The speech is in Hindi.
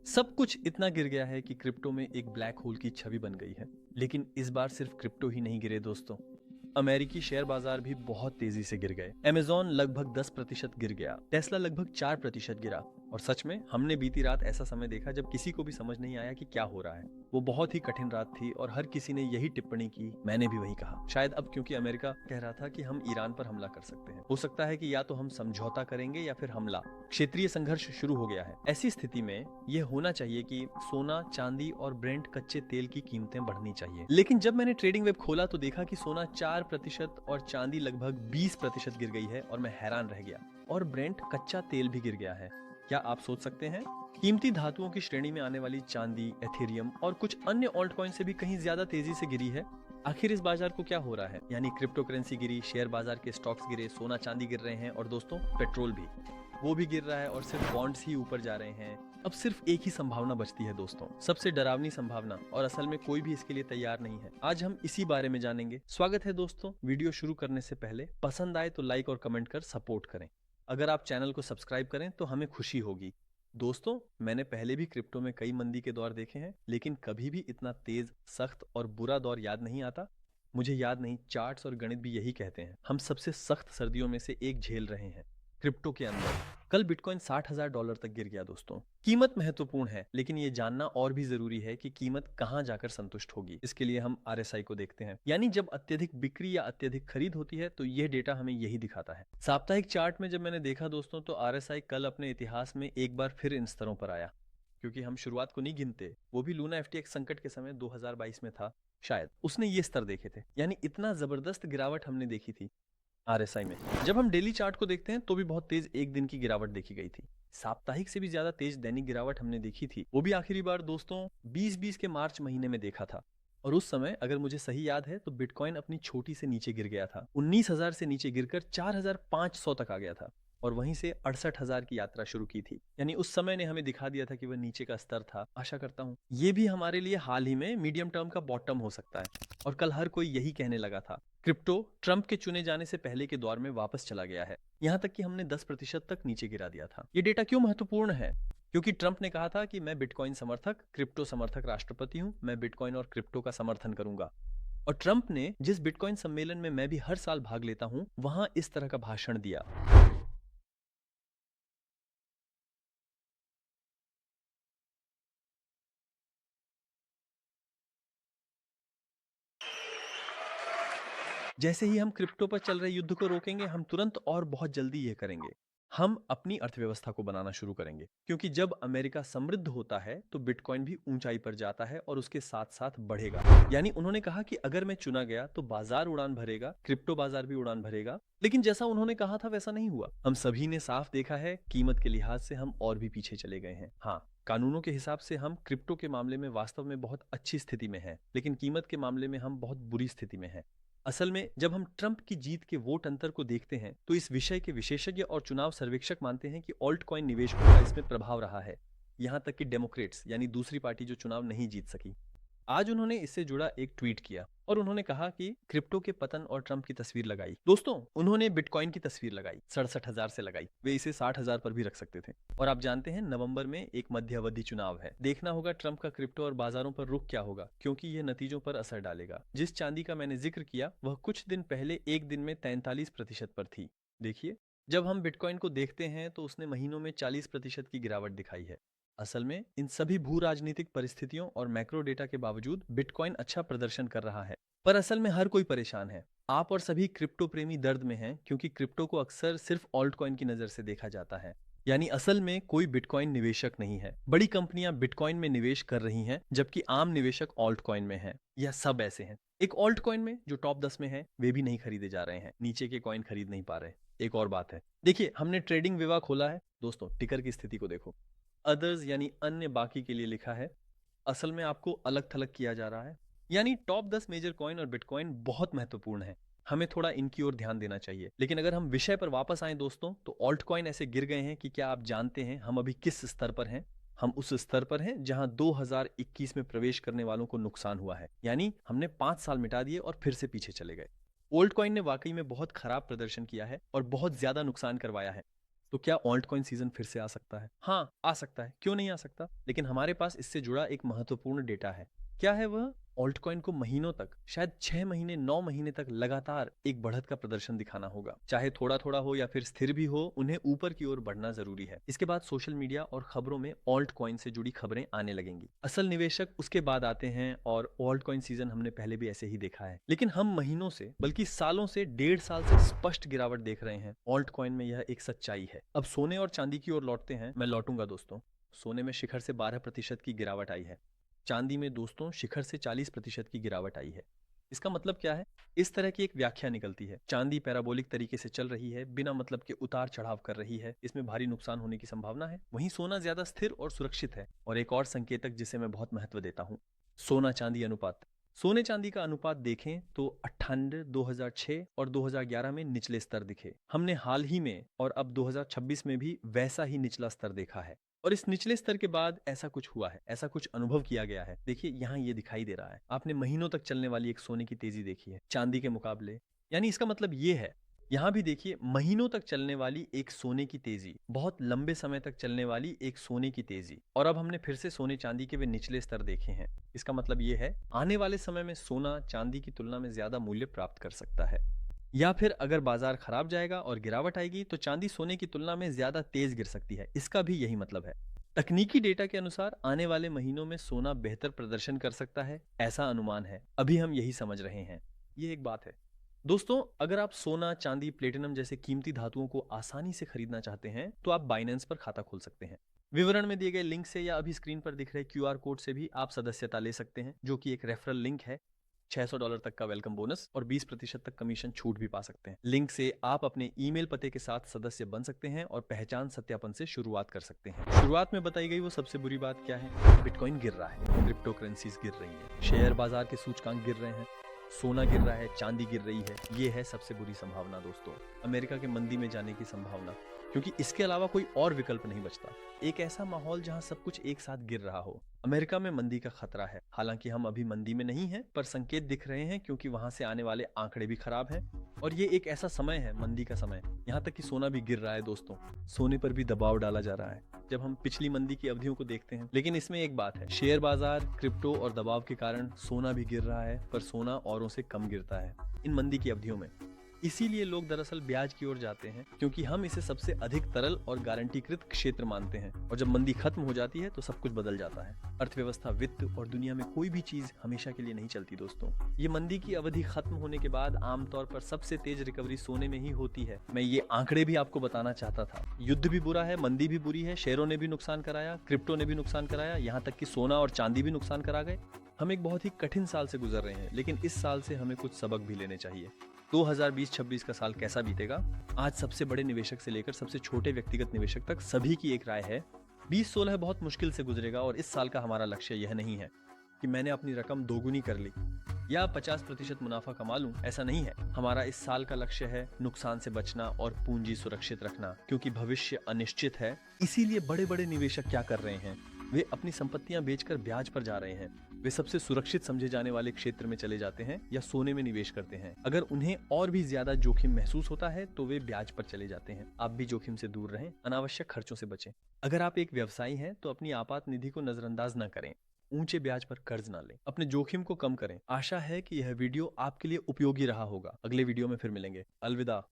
सब कुछ इतना गिर गया है कि क्रिप्टो में एक ब्लैक होल की छवि बन गई है। लेकिन इस बार सिर्फ क्रिप्टो ही नहीं गिरे दोस्तों, अमेरिकी शेयर बाजार भी बहुत तेजी से गिर गए। अमेजॉन लगभग 10% गिर गया, टेस्ला लगभग 4% गिरा। और सच में हमने बीती रात ऐसा समय देखा जब किसी को भी समझ नहीं आया कि क्या हो रहा है। वो बहुत ही कठिन रात थी और हर किसी ने यही टिप्पणी की, मैंने भी वही कहा। शायद अब क्योंकि अमेरिका कह रहा था कि हम ईरान पर हमला कर सकते हैं, हो सकता है कि या तो हम समझौता करेंगे या फिर हमला। क्षेत्रीय संघर्ष शुरू हो गया है। ऐसी स्थिति में यह होना चाहिए कि सोना, चांदी और ब्रेंट कच्चे तेल की कीमतें बढ़नी चाहिए। लेकिन जब मैंने ट्रेडिंग वेब खोला तो देखा कि सोना 4% और चांदी लगभग 20% गिर गई है और मैं हैरान रह गया। और ब्रेंट कच्चा तेल भी गिर गया है। क्या आप सोच सकते हैं? कीमती धातुओं की श्रेणी में आने वाली चांदी, एथेरियम और कुछ अन्य ऑल्ट कॉइन से भी कहीं ज्यादा तेजी से गिरी है। आखिर इस बाजार को क्या हो रहा है? यानी क्रिप्टो करेंसी गिरी, शेयर बाजार के स्टॉक्स गिरे, सोना चांदी गिर रहे हैं और दोस्तों पेट्रोल भी, वो भी गिर रहा है और सिर्फ बॉन्ड्स ही ऊपर जा रहे हैं। अब सिर्फ एक ही संभावना बचती है दोस्तों, सबसे डरावनी संभावना, और असल में कोई भी इसके लिए तैयार नहीं है। आज हम इसी बारे में जानेंगे। स्वागत है दोस्तों। वीडियो शुरू करने से पहले पसंद आए तो लाइक और कमेंट कर सपोर्ट करें। अगर आप चैनल को सब्सक्राइब करें तो हमें खुशी होगी। दोस्तों, मैंने पहले भी क्रिप्टो में कई मंदी के दौर देखे हैं, लेकिन कभी भी इतना तेज, सख्त और बुरा दौर याद नहीं आता। मुझे याद नहीं, चार्ट्स और गणित भी यही कहते हैं। हम सबसे सख्त सर्दियों में से एक झेल रहे हैं क्रिप्टो के अंदर। कल बिटकॉइन $60,000 तक गिर गया दोस्तों। कीमत महत्वपूर्ण है, लेकिन ये जानना और भी जरूरी है कि कीमत कहां जाकर संतुष्ट होगी। इसके लिए हम आरएसआई को देखते हैं, यानी जब अत्यधिक बिक्री या अत्यधिक खरीद होती है तो ये डेटा हमें यही दिखाता है। साप्ताहिक चार्ट में जब मैंने देखा दोस्तों, तो आरएसआई कल अपने इतिहास में एक बार फिर इन स्तरों पर आया। क्योंकि हम शुरुआत को नहीं गिनते, वो भी लूना एफटीएक्स संकट के समय 2022 में था शायद, उसने ये स्तर देखे थे। यानी इतना जबरदस्त गिरावट हमने देखी थी आरएसआई में। जब हम डेली चार्ट को देखते हैं तो भी बहुत तेज एक दिन की गिरावट देखी गई थी। साप्ताहिक से भी ज्यादा तेज दैनिक गिरावट हमने देखी थी, वो भी आखिरी बार दोस्तों 2020 के मार्च महीने में देखा था। और उस समय अगर मुझे सही याद है तो बिटकॉइन अपनी छोटी से नीचे गिर गया था। 19,000 से नीचे गिरकर 4,500 तक आ गया था और वहीं से 68,000 की यात्रा शुरू की थी। यानी उस समय ने हमें दिखा दिया था कि वह नीचे का स्तर था। आशा करता हूं ये भी हमारे लिए हाल ही में मीडियम टर्म का बॉटम हो सकता है। और कल हर कोई यही कहने लगा था। क्रिप्टो ट्रंप के चुने जाने से पहले के दौर में वापस चला गया है, यहां तक कि हमने 10% तक नीचे गिरा दिया था। ये डेटा क्यों महत्वपूर्ण है? क्योंकि ट्रंप ने कहा था कि मैं बिटकॉइन समर्थक, क्रिप्टो समर्थक राष्ट्रपति हूं, मैं बिटकॉइन और क्रिप्टो का समर्थन करूंगा। और ट्रंप ने जिस बिटकॉइन सम्मेलन में मैं भी हर साल भाग लेता हूं, वहां इस तरह का भाषण दिया। जैसे ही हम क्रिप्टो पर चल रहे युद्ध को रोकेंगे, हम तुरंत और बहुत जल्दी ये करेंगे। हम अपनी अर्थव्यवस्था को बनाना शुरू करेंगे, क्योंकि जब अमेरिका समृद्ध होता है तो बिटकॉइन भी ऊंचाई पर जाता है और उसके साथ साथ बढ़ेगा। यानी उन्होंने कहा कि अगर मैं चुना गया तो बाजार उड़ान भरेगा, क्रिप्टो बाजार भी उड़ान भरेगा। लेकिन जैसा उन्होंने कहा था वैसा नहीं हुआ। हम सभी ने साफ देखा है, कीमत के लिहाज से हम और भी पीछे चले गए हैं। हाँ, कानूनों के हिसाब से हम क्रिप्टो के मामले में वास्तव में बहुत अच्छी स्थिति में हैं, लेकिन कीमत के मामले में हम बहुत बुरी स्थिति में हैं। असल में जब हम ट्रंप की जीत के वोट अंतर को देखते हैं तो इस विषय के विशेषज्ञ और चुनाव सर्वेक्षक मानते हैं कि ऑल्ट कॉइन निवेशकों का इसमें प्रभाव रहा है। यहां तक कि डेमोक्रेट्स यानी दूसरी पार्टी जो चुनाव नहीं जीत सकी, आज उन्होंने इससे जुड़ा एक ट्वीट किया और उन्होंने कहा कि क्रिप्टो के पतन और ट्रंप की तस्वीर लगाई। दोस्तों, उन्होंने बिटकॉइन की तस्वीर लगाई, 67,000 से लगाई। वे इसे 60,000 पर भी रख सकते थे। और आप जानते हैं नवंबर में एक मध्य अवधि चुनाव है। देखना होगा ट्रंप का क्रिप्टो और बाजारों पर रुख क्या होगा, क्योंकि यह नतीजों पर असर डालेगा। जिस चांदी का मैंने जिक्र किया वह कुछ दिन पहले एक दिन में 43% पर थी। देखिए, जब हम बिटकॉइन को देखते हैं तो उसने महीनों में 40% की गिरावट दिखाई है। असल में इन सभी भू राजनीतिक परिस्थितियों और मैक्रो डेटा के बावजूद बिटकॉइन अच्छा प्रदर्शन कर रहा है। पर असल में हर कोई परेशान है। आप और सभी क्रिप्टो प्रेमी दर्द में हैं, क्योंकि क्रिप्टो को अक्सर सिर्फ ऑल्ट कॉइन की नजर से देखा जाता है। यानी असल में कोई बिटकॉइन निवेशक नहीं है। बड़ी कंपनियां बिटकॉइन में निवेश कर रही हैं, जबकि आम निवेशक ऑल्ट कॉइन में हैं। यह सब ऐसे हैं। एक ऑल्ट कॉइन में जो टॉप 10 में है वे भी नहीं खरीदे जा रहे हैं, नीचे के कॉइन खरीद नहीं पा रहे। एक और बात है, देखिए हमने ट्रेडिंग विवा खोला है दोस्तों, टिकर की स्थिति को देखो। अदर्स यानी अन्य बाकी के लिए लिखा है। असल में आपको अलग थलग किया जा रहा है। यानी टॉप 10 मेजर कॉइन और बिटकॉइन बहुत महत्वपूर्ण है, हमें थोड़ा इनकी ओर ध्यान देना चाहिए। लेकिन अगर हम विषय पर वापस आए दोस्तों, तो ऑल्ट कॉइन ऐसे गिर गए हैं कि क्या आप जानते हैं हम अभी किस स्तर पर हैं? हम उस स्तर पर हैं जहां 2021 में प्रवेश करने वालों को नुकसान हुआ है। यानी हमने 5 साल मिटा दिए और फिर से पीछे चले गए। ओल्ड कॉइन ने वाकई में बहुत खराब प्रदर्शन किया है और बहुत ज्यादा नुकसान करवाया है। तो क्या ऑल्ट कॉइन सीजन फिर से आ सकता है? हाँ, आ सकता है, क्यों नहीं आ सकता? लेकिन हमारे पास इससे जुड़ा एक महत्वपूर्ण डेटा है। क्या है वह? ऑल्ट कॉइन को महीनों तक, शायद 6 महीने 9 महीने तक लगातार एक बढ़त का प्रदर्शन दिखाना होगा। चाहे थोड़ा थोड़ा हो या फिर स्थिर भी हो, उन्हें ऊपर की ओर बढ़ना जरूरी है। इसके बाद सोशल मीडिया और खबरों में ऑल्ट कॉइन से जुड़ी खबरें आने लगेंगी। असल निवेशक उसके बाद आते हैं और ऑल्ट कॉइन सीजन हमने पहले भी ऐसे ही देखा है। लेकिन हम महीनों से बल्कि सालों से, 1.5 साल से स्पष्ट गिरावट देख रहे हैं। ऑल्ट कॉइन में यह एक सच्चाई है। अब सोने और चांदी की ओर लौटते हैं। मैं लौटूंगा दोस्तों। सोने में शिखर से 12% की गिरावट आई है। चांदी में दोस्तों शिखर से 40% की गिरावट आई है। इसका मतलब क्या है? इस तरह की एक व्याख्या निकलती है। चांदी पैराबोलिक तरीके से चल रही है, बिना मतलब के उतार चढ़ाव कर रही है, इसमें भारी नुकसान होने की संभावना है। वहीं सोना ज्यादा स्थिर और सुरक्षित है। और एक और संकेतक जिसे मैं बहुत महत्व देता हूं, सोना चांदी अनुपात। सोने चांदी का अनुपात देखें तो 98 2006 और 2011 में निचले स्तर दिखे। हमने हाल ही में और अब 2026 में भी वैसा ही निचला स्तर देखा है। और इस निचले स्तर के बाद ऐसा कुछ हुआ है, ऐसा कुछ अनुभव किया गया है। देखिए यहाँ ये दिखाई दे रहा है। आपने महीनों तक चलने वाली एक सोने की तेजी देखी है चांदी के मुकाबले। यानी इसका मतलब ये है, यहाँ भी देखिए महीनों तक चलने वाली एक सोने की तेजी, बहुत लंबे समय तक चलने वाली एक सोने की तेजी। और अब हमने फिर से सोने चांदी के वे निचले स्तर देखे हैं। इसका मतलब ये है, आने वाले समय में सोना चांदी की तुलना में ज्यादा मूल्य प्राप्त कर सकता है। या फिर अगर बाजार खराब जाएगा और गिरावट आएगी तो चांदी सोने की तुलना में ज्यादा तेज गिर सकती है। इसका भी यही मतलब है। तकनीकी डेटा के अनुसार आने वाले महीनों में सोना बेहतर प्रदर्शन कर सकता है, ऐसा अनुमान है। अभी हम यही समझ रहे हैं। ये एक बात है दोस्तों। अगर आप सोना चांदी प्लेटिनम जैसे कीमती धातुओं को आसानी से खरीदना चाहते हैं तो आप बाइनेंस पर खाता खोल सकते हैं। विवरण में दिए गए लिंक से या अभी स्क्रीन पर दिख रहे क्यूआर कोड से भी आप सदस्यता ले सकते हैं, जो कि एक रेफरल लिंक है। $600 तक का वेलकम बोनस और 20% तक कमीशन छूट भी पा सकते हैं। लिंक से आप अपने ईमेल पते के साथ सदस्य बन सकते हैं और पहचान सत्यापन से शुरुआत कर सकते हैं। शुरुआत में बताई गई वो सबसे बुरी बात क्या है? बिटकॉइन गिर रहा है, क्रिप्टो करेंसीज गिर रही है, शेयर बाजार के सूचकांक गिर रहे हैं, सोना गिर रहा है, चांदी गिर रही है। ये है सबसे बुरी संभावना दोस्तों, अमेरिका के मंदी में जाने की संभावना। क्योंकि इसके अलावा कोई और विकल्प नहीं बचता। एक ऐसा माहौल जहां सब कुछ एक साथ गिर रहा हो। अमेरिका में मंदी का खतरा है। हालांकि हम अभी मंदी में नहीं हैं, पर संकेत दिख रहे हैं क्योंकि वहां से आने वाले आंकड़े भी खराब हैं। और ये एक ऐसा समय है, मंदी का समय। यहाँ तक कि सोना भी गिर रहा है दोस्तों। सोने पर भी दबाव डाला जा रहा है जब हम पिछली मंदी की अवधियों को देखते हैं। लेकिन इसमें एक बात है, शेयर बाजार, क्रिप्टो और दबाव के कारण सोना भी गिर रहा है, पर सोना औरों से कम गिरता है इन मंदी की अवधियों में। इसीलिए लोग दरअसल ब्याज की ओर जाते हैं, क्योंकि हम इसे सबसे अधिक तरल और गारंटीकृत क्षेत्र मानते हैं। और जब मंदी खत्म हो जाती है तो सब कुछ बदल जाता है। अर्थव्यवस्था, वित्त और दुनिया में कोई भी चीज हमेशा के लिए नहीं चलती दोस्तों। ये मंदी की अवधि खत्म होने के बाद आमतौर पर सबसे तेज रिकवरी सोने में ही होती है। मैं ये आंकड़े भी आपको बताना चाहता था। युद्ध भी बुरा है, मंदी भी बुरी है, शेयरों ने भी नुकसान कराया, क्रिप्टो ने भी नुकसान कराया, यहाँ तक कि सोना और चांदी भी नुकसान करा गए। हम एक बहुत ही कठिन साल से गुजर रहे हैं, लेकिन इस साल से हमें कुछ सबक भी लेने चाहिए। 2020-26 का साल कैसा बीतेगा? आज सबसे बड़े निवेशक से लेकर सबसे छोटे व्यक्तिगत निवेशक तक सभी की एक राय है, 2016 बहुत मुश्किल से गुजरेगा। और इस साल का हमारा लक्ष्य यह नहीं है कि मैंने अपनी रकम दोगुनी कर ली या 50% मुनाफा कमा लूं। ऐसा नहीं है। हमारा इस साल का लक्ष्य है नुकसान से बचना और पूंजी सुरक्षित रखना, क्योंकि भविष्य अनिश्चित है। इसीलिए बड़े बड़े निवेशक क्या कर रहे हैं? वे अपनी संपत्तियां बेचकर ब्याज पर जा रहे हैं। वे सबसे सुरक्षित समझे जाने वाले क्षेत्र में चले जाते हैं या सोने में निवेश करते हैं। अगर उन्हें और भी ज्यादा जोखिम महसूस होता है तो वे ब्याज पर चले जाते हैं। आप भी जोखिम से दूर रहें, अनावश्यक खर्चों से बचें। अगर आप एक व्यवसायी हैं तो अपनी आपात निधि को नजरअंदाज न करें। ऊंचे ब्याज पर कर्ज ना लें। अपने जोखिम को कम करें। आशा है कि यह वीडियो आपके लिए उपयोगी रहा होगा। अगले वीडियो में फिर मिलेंगे। अलविदा।